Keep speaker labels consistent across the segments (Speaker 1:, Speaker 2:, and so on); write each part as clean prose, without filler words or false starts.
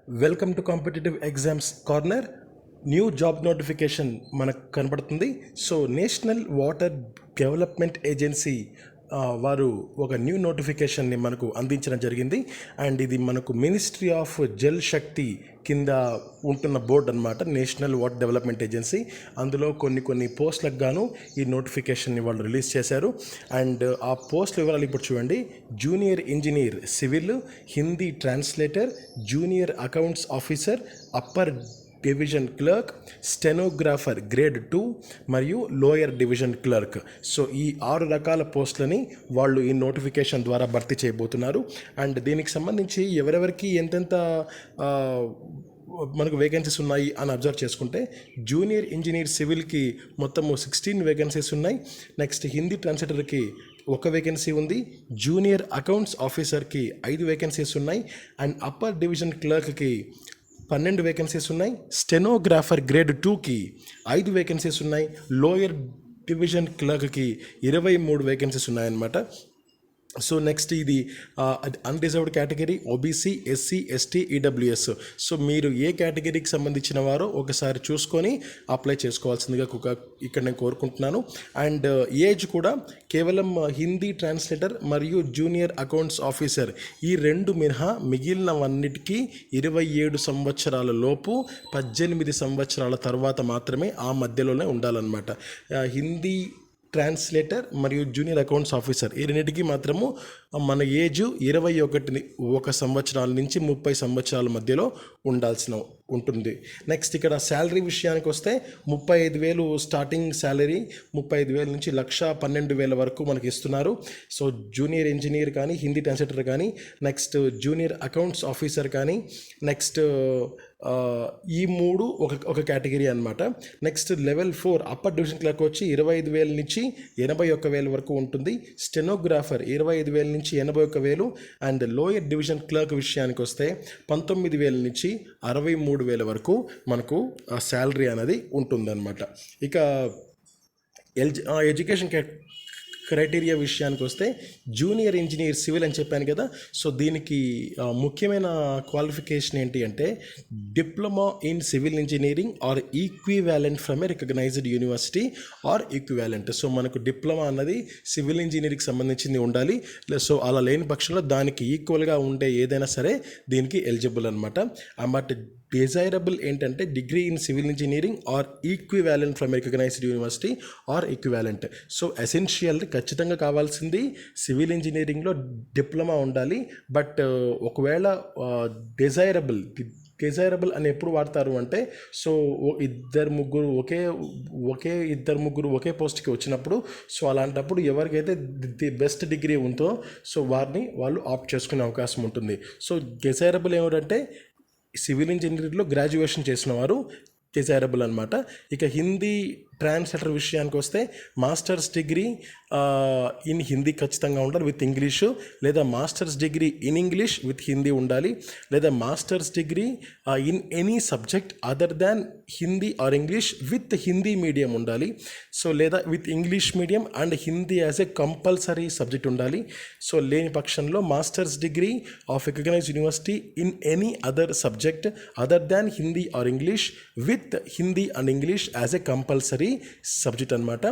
Speaker 1: Welcome to competitive exams corner. New job notification మనకు కనబడుతుంది. So national water development agency వారు ఒక new నోటిఫికేషన్ని మనకు అందించడం జరిగింది. అండ్ ఇది మనకు మినిస్ట్రీ ఆఫ్ జల్ శక్తి కింద ఉంటున్న బోర్డు అనమాట, నేషనల్ వాటర్ డెవలప్మెంట్ ఏజెన్సీ. అందులో కొన్ని పోస్టులకు గాను ఈ నోటిఫికేషన్ని వాళ్ళు రిలీజ్ చేశారు. అండ్ ఆ పోస్టుల వివరాలు ఇప్పుడు చూడండి. Junior engineer civil, Hindi translator, junior accounts officer, upper division clerk, stenographer grade 2 మరియు లోయర్ డివిజన్ క్లర్క్. సో ఈ 6 రకాల పోస్టులని వాళ్ళు ఈ నోటిఫికేషన్ ద్వారా భర్తీ చేయబోతున్నారు. అండ్ దీనికి సంబంధించి ఎవరెవరికి ఎంతెంత మనకు వేకెన్సీస్ ఉన్నాయి అని అబ్జర్వ్ చేసుకుంటే, జూనియర్ ఇంజనీర్ సివిల్కి మొత్తము 16 వేకెన్సీస్ ఉన్నాయి. నెక్స్ట్ హిందీ ట్రాన్స్లేటర్కి 1 వేకెన్సీ ఉంది. జూనియర్ అకౌంట్స్ ఆఫీసర్కి 5 వేకెన్సీస్ ఉన్నాయి. అండ్ అప్పర్ డివిజన్ క్లర్క్కి 12 వేకెన్సీస్ ఉన్నాయి. స్టెనోగ్రాఫర్ గ్రేడ్ 2కి 5 వేకెన్సీస్ ఉన్నాయి. లోయర్ డివిజన్ క్లర్క్కి 23 వేకెన్సీస్ ఉన్నాయన్నమాట. సో నెక్స్ట్ ఇది unreserved category, OBC, SC, ST, EWS. So మీరు ఏ కేటగిరీకి సంబంధించిన వారో ఒకసారి చూసుకొని అప్లై చేసుకోవాల్సిందిగా ఇక్కడ నేను కోరుకుంటున్నాను. అండ్ ఏజ్ కూడా కేవలం హిందీ ట్రాన్స్లేటర్ మరియు జూనియర్ అకౌంట్స్ ఆఫీసర్ ఈ 2 మినహా మిగిలినవన్నిటికీ 27 సంవత్సరాల లోపు 18 సంవత్సరాల తర్వాత మాత్రమే ఆ మధ్యలోనే ఉండాలన్నమాట. హిందీ ట్రాన్స్లేటర్ మరియు జూనియర్ అకౌంట్స్ ఆఫీసర్ ఈ రెండింటికి మాత్రము మన ఏజ్ 21 సంవత్సరాల నుంచి 30 సంవత్సరాల మధ్యలో ఉంటుంది. నెక్స్ట్ ఇక్కడ శాలరీ విషయానికి వస్తే 35,000 స్టార్టింగ్ శాలరీ, 35,000 నుంచి 1,12,000 వరకు మనకి ఇస్తున్నారు. సో జూనియర్ ఇంజనీర్ కానీ, హిందీ ట్రాన్స్లేటర్ కానీ, నెక్స్ట్ జూనియర్ అకౌంట్స్ ఆఫీసర్ కానీ, నెక్స్ట్ ఈ 3 ఒక కేటగిరీ అనమాట. Next level 4 upper division clerk వచ్చి 25,000 నుంచి 81,000 వరకు ఉంటుంది. స్టెనోగ్రాఫర్ 25,000 నుంచి 81,000. అండ్ లోయర్ డివిజన్ క్లర్క్ విషయానికి వస్తే 19,000 నుంచి 63,000 వరకు మనకు శాలరీ అనేది ఉంటుందన్నమాట. ఇక ఎడ్యుకేషన్ క్రైటీరియా విషయానికి వస్తే జూనియర్ ఇంజనీర్ సివిల్ అని చెప్పాను కదా. సో దీనికి ముఖ్యమైన క్వాలిఫికేషన్ ఏంటి అంటే diploma in civil engineering or equivalent from a recognised university or equivalent. So మనకు డిప్లొమా అన్నది సివిల్ ఇంజనీరింగ్కి సంబంధించింది ఉండాలి. సో అలా లేని పక్షంలో దానికి ఈక్వల్గా ఉండే ఏదైనా సరే దీనికి ఎలిజిబుల్ అనమాట. బట్ డిజైరబుల్ ఏంటంటే degree in civil engineering or equivalent from recognised university or equivalent. So essential ఖచ్చితంగా కావాల్సింది సివిల్ ఇంజనీరింగ్లో డిప్లొమా ఉండాలి. బట్ ఒకవేళ డిజైరబుల్ అని ఎప్పుడు వాడతారు అంటే, సో ఇద్దరు ముగ్గురు ఒకే పోస్ట్కి వచ్చినప్పుడు, సో అలాంటప్పుడు ఎవరికైతే ది బెస్ట్ డిగ్రీ ఉందో సో వాళ్ళు ఆప్ట్ చేసుకునే అవకాశం ఉంటుంది. సో డిజైరబుల్ ఏమిటంటే సివిల్ ఇంజనీరింగ్లో గ్రాడ్యుయేషన్ చేసిన వారు డిజైరబుల్ అనమాట. ఇక హిందీ ట్రాన్స్లేటర్ విషయానికి వస్తే మాస్టర్స్ డిగ్రీ ఇన్ హిందీ ఖచ్చితంగా ఉండాలి విత్ ఇంగ్లీషు, లేదా masters degree in English with Hindi ఉండాలి, లేదా masters degree in any subject other than Hindi or English with Hindi medium ఉండాలి. సో లేదా with English medium and Hindi as a compulsory subject ఉండాలి. సో లేని పక్షంలో masters degree of recognised university in any other subject other than Hindi or English with Hindi and English as a compulsory subject అనమాట.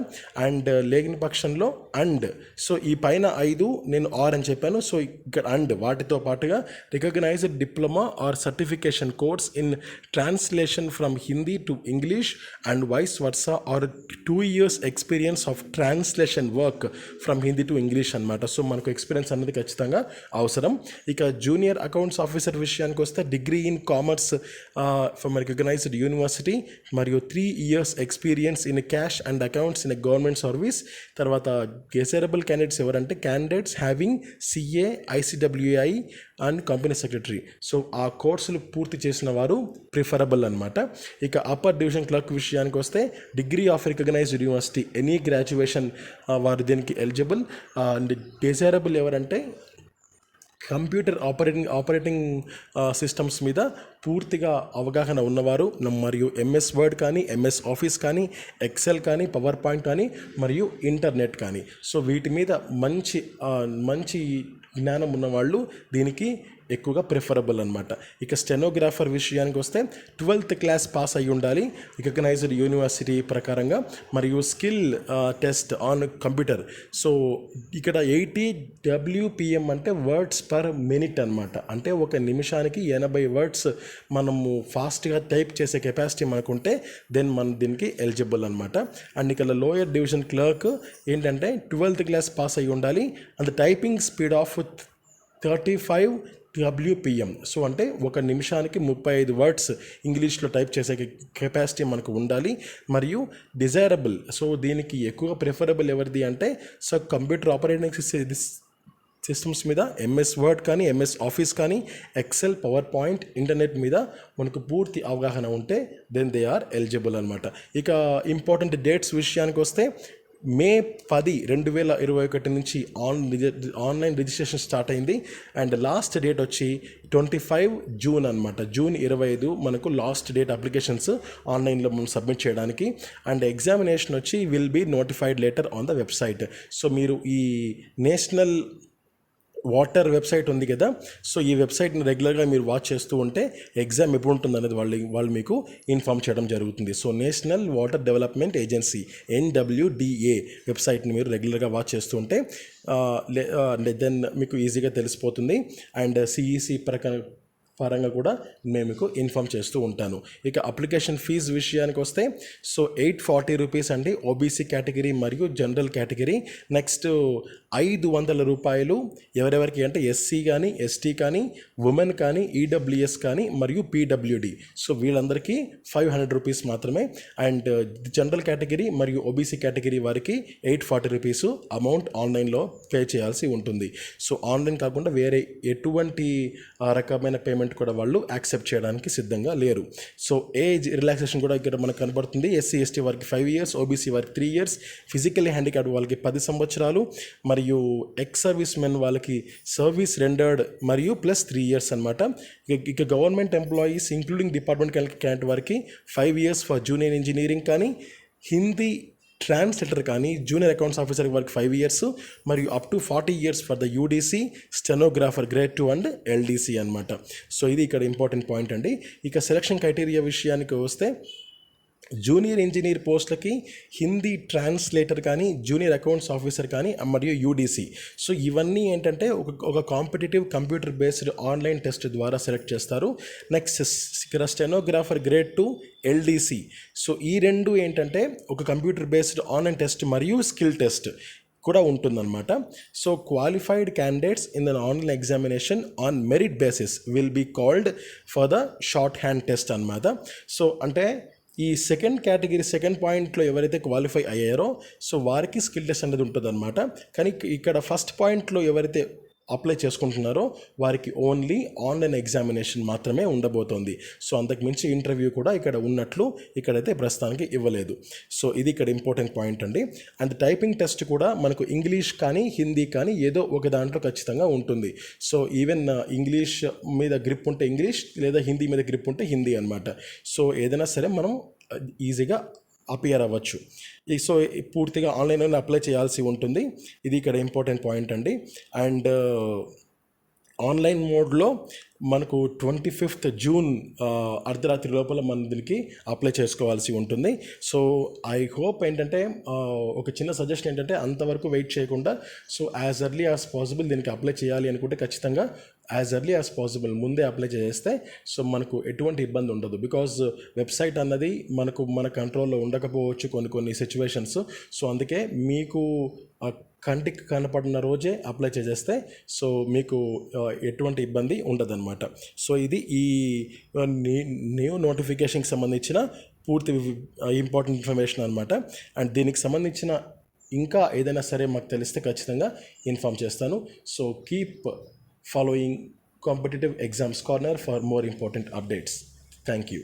Speaker 1: And లేని పక్షంలో and, so ఈ పైన 5 నేను are అని చెప్పాను. సో ఇక్కడ అండ్ వాటితో పాటుగా recognised diploma or certification course in translation from Hindi to English and vice versa or 2 years experience of translation work from Hindi to English అనమాట. సో మనకు ఎక్స్పీరియన్స్ అనేది ఖచ్చితంగా అవసరం. ఇక జూనియర్ అకౌంట్స్ ఆఫీసర్ విషయానికి వస్తే degree in commerce from recognised university మరియు 3 years experience in cash and accounts in government service. తర్వాత డిజైరబుల్ క్యాండిడేట్స్ ఎవరంటే candidates having CA, ICWI and company secretary. So ఆ కోర్సులు పూర్తి చేసిన వారు ప్రిఫరబుల్ అనమాట. ఇక అప్పర్ డివిజన్ క్లర్క్ విషయానికి వస్తే degree of recognised university any graduation వారు దీనికి ఎలిజిబుల్. అండ్ డిజైరబుల్ ఎవరంటే కంప్యూటర్ ఆపరేటింగ్ సిస్టమ్స్ మీద పూర్తిగా అవగాహన ఉన్నవారు మరియు ఎంఎస్ వర్డ్ కానీ, ఎంఎస్ ఆఫీస్ కానీ, ఎక్సెల్ కానీ, పవర్ పాయింట్ కానీ మరియు ఇంటర్నెట్ కానీ, సో వీటి మీద మంచి జ్ఞానం ఉన్నవాళ్ళు దీనికి ఎక్కువగా ప్రిఫరబుల్ అనమాట. ఇక స్టెనోగ్రాఫర్ విషయానికి వస్తే 12th క్లాస్ పాస్ అయి ఉండాలి రికగ్నైజ్డ్ యూనివర్సిటీ ప్రకారంగా, మరియు skill test on computer. So ఇక్కడ 80 WPM అంటే వర్డ్స్ పర్ మినిట్ అనమాట. అంటే ఒక నిమిషానికి 80 వర్డ్స్ మనము ఫాస్ట్గా టైప్ చేసే కెపాసిటీ మనకుంటే దెన్ మనం దీనికి ఎలిజిబుల్ అనమాట. అండ్ ఇక్కడ లోయర్ డివిజన్ క్లర్క్ ఏంటంటే 12th క్లాస్ పాస్ అయి ఉండాలి and typing speed of 35 WPM. So అంటే ఒక నిమిషానికి 35 వర్డ్స్ ఇంగ్లీష్లో టైప్ చేసే కెపాసిటీ మనకు ఉండాలి. మరియు డిజైరబుల్, సో దీనికి ఎక్కువ ప్రిఫరబుల్ ఎవరిది అంటే సో కంప్యూటర్ ఆపరేటింగ్ సిస్టమ్స్ మీద MS వర్డ్ కానీ MS ఆఫీస్ కానీ ఎక్సెల్ పవర్ పాయింట్ ఇంటర్నెట్ మీద మనకు పూర్తి అవగాహన ఉంటే దెన్ దే ఆర్ ఎలిజిబుల్ అనమాట. ఇక ఇంపార్టెంట్ డేట్స్ విషయానికి వస్తే May 10, 2021 నుంచి ఆన్లైన్ రిజిస్ట్రేషన్ స్టార్ట్ అయింది. అండ్ లాస్ట్ డేట్ వచ్చి 25 జూన్ అనమాట. జూన్ 25 మనకు లాస్ట్ డేట్ అప్లికేషన్స్ ఆన్లైన్లో మనం సబ్మిట్ చేయడానికి. అండ్ ఎగ్జామినేషన్ వచ్చి will be notified later on the website. So మీరు ఈ నేషనల్ వాటర్ వెబ్సైట్ ఉంది కదా, సో ఈ వెబ్సైట్ని రెగ్యులర్గా మీరు వాచ్ చేస్తూ ఉంటే ఎగ్జామ్ ఎప్పుడు ఉంటుంది అనేది వాళ్ళు మీకు ఇన్ఫామ్ చేయడం జరుగుతుంది. So national water development agency NWDA వెబ్సైట్ని మీరు రెగ్యులర్గా వాచ్ చేస్తూ ఉంటే దెన్ మీకు ఈజీగా తెలిసిపోతుంది. అండ్ CEC పరంగా కూడా నేను మీకు ఇన్ఫామ్ చేస్తూ ఉంటాను. ఇక అప్లికేషన్ ఫీజు విషయానికి వస్తే సో 840 రూపీస్ అండి OBC కేటగిరీ మరియు జనరల్ కేటగిరీ. నెక్స్ట్ 500 రూపాయలు ఎవరెవరికి అంటే SC కానీ ST కానీ ఉమెన్ కానీ EWS కానీ మరియు PWD. సో వీళ్ళందరికీ 500 రూపీస్ మాత్రమే. అండ్ జనరల్ కేటగిరీ మరియు OBC కేటగిరీ వారికి 840 రూపీస్ అమౌంట్ ఆన్లైన్లో పే చేయాల్సి ఉంటుంది. సో ఆన్లైన్ కాకుండా వేరే ఎటువంటి రకమైన పేమెంట్ కూడా వాళ్ళు యాక్సెప్ట్ చేయడానికి సిద్ధంగా లేరు. సో ఏజ్ రిలాక్సేషన్ కూడా ఇక్కడ మనకు కనబడుతుంది. SC ST వారికి 5 years, OBC వారికి 3 years, ఫిజికల్లీ హ్యాండిక్యాప్డ్ వాళ్ళకి 10 సంవత్సరాలు, మరియు ఎక్స్ సర్వీస్ మెన్ వాళ్ళకి సర్వీస్ రెండర్డ్ మరియు ప్లస్ 3 years అనమాట. ఇక government employees including department candidate వారికి 5 years ఫర్ జూనియర్ ఇంజనీరింగ్ కానీ, హిందీ ట్రాన్స్లేటర్ కానీ, జూనియర్ అకౌంట్స్ ఆఫీసర్ వరకు 5 years, మరియు up to 40 years for the UDC, stenographer grade 2 and LDC అనమాట. సో ఇది ఇక్కడ ఇంపార్టెంట్ పాయింట్ అండి. ఇక సెలక్షన్ క్రైటీరియా విషయానికి వస్తే జూనియర్ ఇంజనీర్ పోస్టులకి హిందీ ట్రాన్స్లేటర్ కానీ, జూనియర్ అకౌంట్స్ ఆఫీసర్ కానీ, మరియు UDC. సో ఇవన్నీ ఏంటంటే ఒక competitive computer based online test ద్వారా సెలెక్ట్ చేస్తారు. నెక్స్ట్ ఇక్కడ స్టెనోగ్రాఫర్ గ్రేడ్ 2 LDC. సో ఈ రెండు ఏంటంటే ఒక కంప్యూటర్ బేస్డ్ ఆన్లైన్ టెస్ట్ మరియు స్కిల్ టెస్ట్ కూడా ఉంటుందన్నమాట. So qualified candidates in the online examination on merit basis will be called for the shorthand test అనమాట. సో అంటే ఈ సెకండ్ కేటగిరీ సెకండ్ పాయింట్లో ఎవరైతే క్వాలిఫై అయ్యారో సో వారికి స్కిల్ టెస్ట్ అనేది ఉంటుంది అనమాట. కానీ ఇక్కడ ఫస్ట్ పాయింట్లో ఎవరైతే అప్లై చేసుకుంటున్నారో వారికి ఓన్లీ ఆన్లైన్ ఎగ్జామినేషన్ మాత్రమే ఉండబోతోంది. సో అంతకుమించి ఇంటర్వ్యూ కూడా ఇక్కడ ఉన్నట్లు ఇక్కడైతే ప్రస్తుతానికి ఇవ్వలేదు. సో ఇది ఇక్కడ ఇంపార్టెంట్ పాయింట్ అండి. అండ్ టైపింగ్ టెస్ట్ కూడా మనకు ఇంగ్లీష్ కానీ హిందీ కానీ ఏదో ఒక దాంట్లో ఖచ్చితంగా ఉంటుంది. సో ఈవెన్ ఇంగ్లీష్ మీద గ్రిప్ ఉంటే ఇంగ్లీష్, లేదా హిందీ మీద గ్రిప్ ఉంటే హిందీ అనమాట. సో ఏదైనా సరే మనం ఈజీగా అపియర్ అవ్వచ్చు. సో పూర్తిగా ఆన్లైన్లోనే అప్లై చేయాల్సి ఉంటుంది. ఇది ఇక్కడ ఇంపార్టెంట్ పాయింట్ అండి. అండ్ ఆన్లైన్ మోడ్లో మనకు 25th జూన్ అర్ధరాత్రి లోపల మనం దీనికి అప్లై చేసుకోవాల్సి ఉంటుంది. సో ఐ హోప్ ఏంటంటే ఒక చిన్న సజెషన్ ఏంటంటే అంతవరకు వెయిట్ చేయకుండా so as early as possible దీనికి అప్లై చేయాలి అనుకుంటే ఖచ్చితంగా యాజ్ ఎర్లీ యాజ్ పాసిబుల్ ముందే అప్లై చేస్తే సో మనకు ఎటువంటి ఇబ్బంది ఉండదు. బికాజ్ వెబ్సైట్ అన్నది మన కంట్రోల్లో ఉండకపోవచ్చు కొన్ని సిచ్యువేషన్స్. సో అందుకే మీకు కంటికి కనపడిన రోజే అప్లై చేసేస్తే సో మీకు ఎటువంటి ఇబ్బంది ఉండదన్నమాట. సో ఇది ఈ న్యూ నోటిఫికేషన్కి సంబంధించిన పూర్తి ఇంపార్టెంట్ ఇన్ఫర్మేషన్ అనమాట. అండ్ దీనికి సంబంధించిన ఇంకా ఏదైనా సరే మాకు తెలిస్తే ఖచ్చితంగా ఇన్ఫామ్ చేస్తాను. So keep following Competitive Exams Corner for more important updates. Thank you.